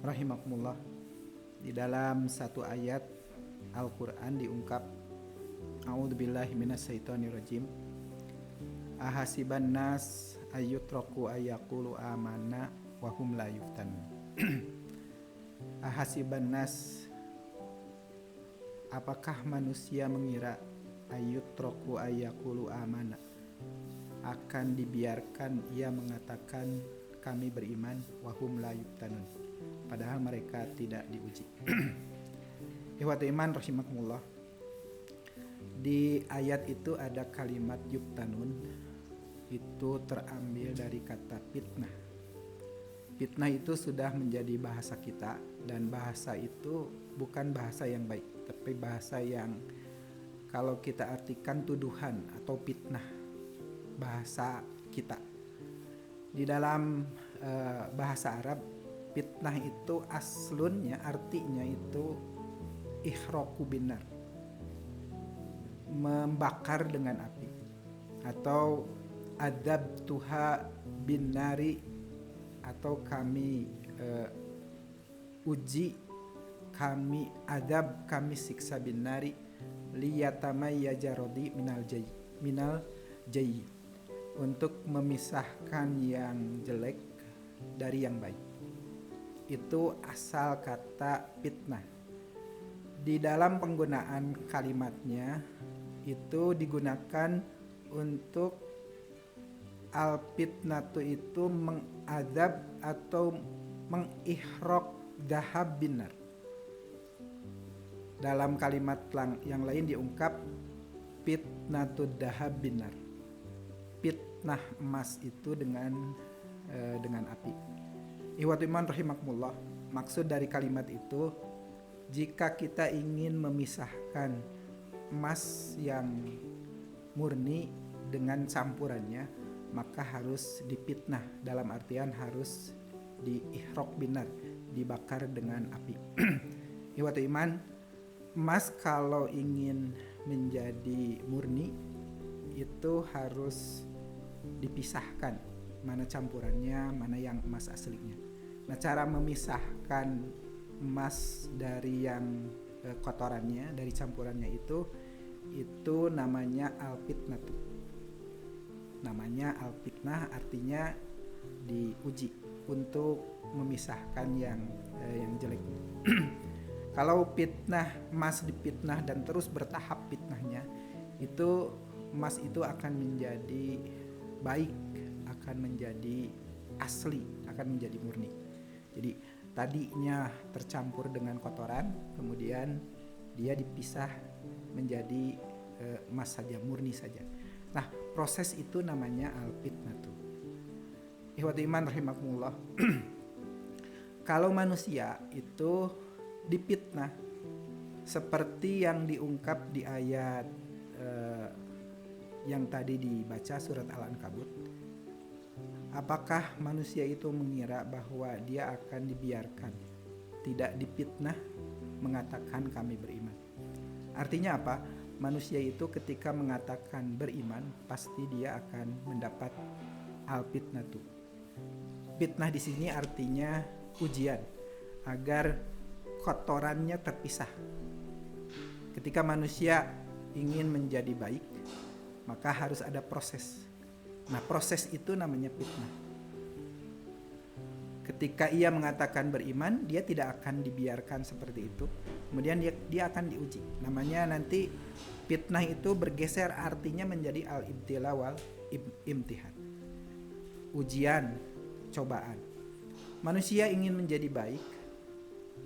rahimakumullah, di dalam satu ayat Al-Quran diungkap, A'udzubillahi minasyaitonirrajim, ahasiban nas ayyutraku ayyaqulu amanna wa hum la yuftanun. Ahasiban nas, apakah manusia mengira ayyutraku ayyaqulu amanna, akan dibiarkan ia mengatakan kami beriman, wahum la yuftanun, padahal mereka tidak diuji. Ikhwatul iman rahimakumullah, di ayat itu ada kalimat yuftanun, itu terambil dari kata fitnah. Fitnah itu sudah menjadi bahasa kita, dan bahasa itu bukan bahasa yang baik, tapi bahasa yang kalau kita artikan tuduhan atau fitnah, bahasa kita. Di dalam bahasa Arab, fitnah itu aslunnya, artinya itu ihroku binar, membakar dengan api, atau adab tuha bin nari, atau kami uji, kami adab, kami siksa bin nari, liyatamayyaja rodi minal jayi, untuk memisahkan yang jelek dari yang baik. Itu asal kata fitnah. Di dalam penggunaan kalimatnya itu digunakan untuk al-fitnatu itu mengadab atau mengihrok dahab binar. Dalam kalimat yang lain diungkap fitnatu dahab binar, fitnah emas itu dengan api. Ikhwatul iman rahimakumullah, maksud dari kalimat itu, jika kita ingin memisahkan emas yang murni dengan campurannya, maka harus dipitnah, dalam artian harus diihrok binar, dibakar dengan api. Ikhwatul iman, emas kalau ingin menjadi murni itu harus dipisahkan, mana campurannya, mana yang emas aslinya. Nah, cara memisahkan emas dari yang kotorannya, dari campurannya itu namanya al-fitnatu. Namanya al-fitnah, artinya diuji untuk memisahkan yang jelek. Kalau fitnah, emas dipitnah dan terus bertahap fitnahnya, itu emas itu akan menjadi baik, akan menjadi asli, akan menjadi murni. Jadi tadinya tercampur dengan kotoran, kemudian dia dipisah menjadi emas saja, murni saja. Nah, proses itu namanya al-fitnatu. Ikhwatul iman rahimakumullah. Kalau manusia itu dipitnah seperti yang diungkap di ayat yang tadi dibaca, surat Al-Ankabut, apakah manusia itu mengira bahwa dia akan dibiarkan, tidak dipitnah, mengatakan kami beriman? Artinya apa? Manusia itu ketika mengatakan beriman, pasti dia akan mendapat al-fitnatu. Fitnah di sini artinya ujian, agar kotorannya terpisah. Ketika manusia ingin menjadi baik, maka harus ada proses. Nah, proses itu namanya fitnah. Ketika ia mengatakan beriman, dia tidak akan dibiarkan seperti itu. Kemudian dia akan diuji. Namanya nanti fitnah itu bergeser artinya menjadi al-ibtila wal imtihan. Ujian, cobaan. Manusia ingin menjadi baik,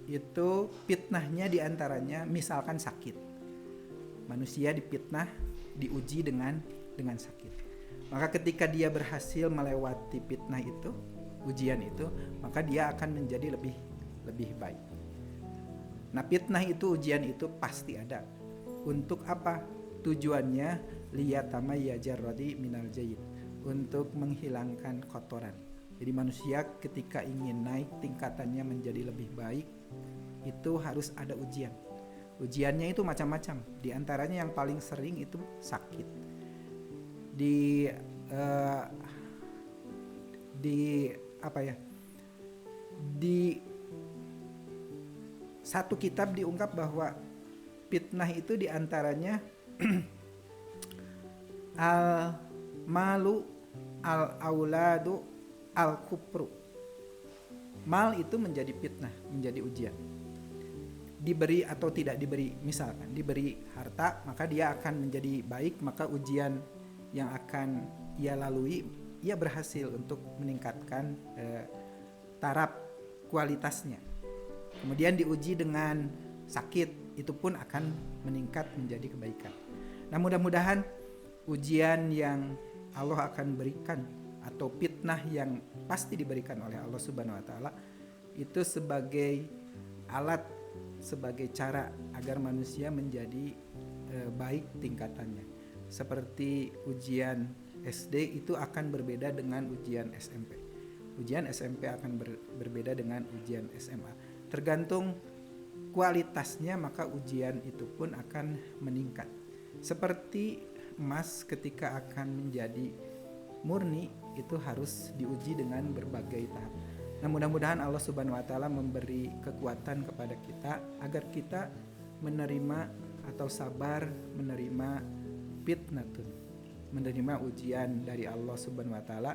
itu fitnahnya diantaranya misalkan sakit. Manusia dipitnah, diuji dengan sakit. Maka ketika dia berhasil melewati fitnah itu, ujian itu, maka dia akan menjadi lebih baik. Nah, fitnah itu, ujian itu pasti ada. Untuk apa? Tujuannya liyatamayyajar radi minal jayyid, untuk menghilangkan kotoran. Jadi manusia ketika ingin naik tingkatannya menjadi lebih baik, itu harus ada ujian. Ujiannya itu macam-macam. Di antaranya yang paling sering itu sakit. Di satu kitab diungkap bahwa fitnah itu diantaranya al malu, al auladu, al kupru. Mal itu menjadi fitnah, menjadi ujian. Diberi atau tidak diberi, misalkan diberi harta, maka dia akan menjadi baik, maka ujian yang akan ia lalui, ia berhasil untuk meningkatkan taraf kualitasnya. Kemudian diuji dengan sakit, itu pun akan meningkat menjadi kebaikan. Nah, mudah-mudahan ujian yang Allah akan berikan atau fitnah yang pasti diberikan oleh Allah Subhanahu wa taala itu sebagai alat, sebagai cara agar manusia menjadi baik tingkatannya. Seperti ujian SD itu akan berbeda dengan ujian SMP. Ujian SMP akan berbeda dengan ujian SMA. Tergantung kualitasnya, maka ujian itu pun akan meningkat. Seperti emas ketika akan menjadi murni itu harus diuji dengan berbagai tahap. Nah, mudah-mudahan Allah Subhanahu wa taala memberi kekuatan kepada kita agar kita menerima atau sabar menerima fitnatun, menerima ujian dari Allah Subhanahu wa taala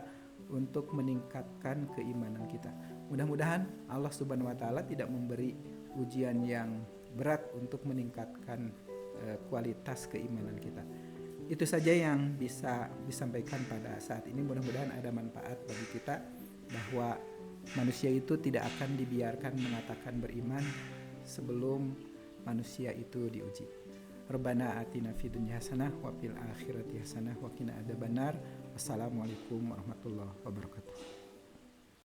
untuk meningkatkan keimanan kita. Mudah-mudahan Allah Subhanahu wa taala tidak memberi ujian yang berat untuk meningkatkan kualitas keimanan kita. Itu saja yang bisa disampaikan pada saat ini. Mudah-mudahan ada manfaat bagi kita bahwa manusia itu tidak akan dibiarkan mengatakan beriman sebelum manusia itu diuji. Rabbana atina fid dunya hasanah wa fil akhirati hasanah wa qina adzabannar. Wassalamualaikum warahmatullahi wabarakatuh.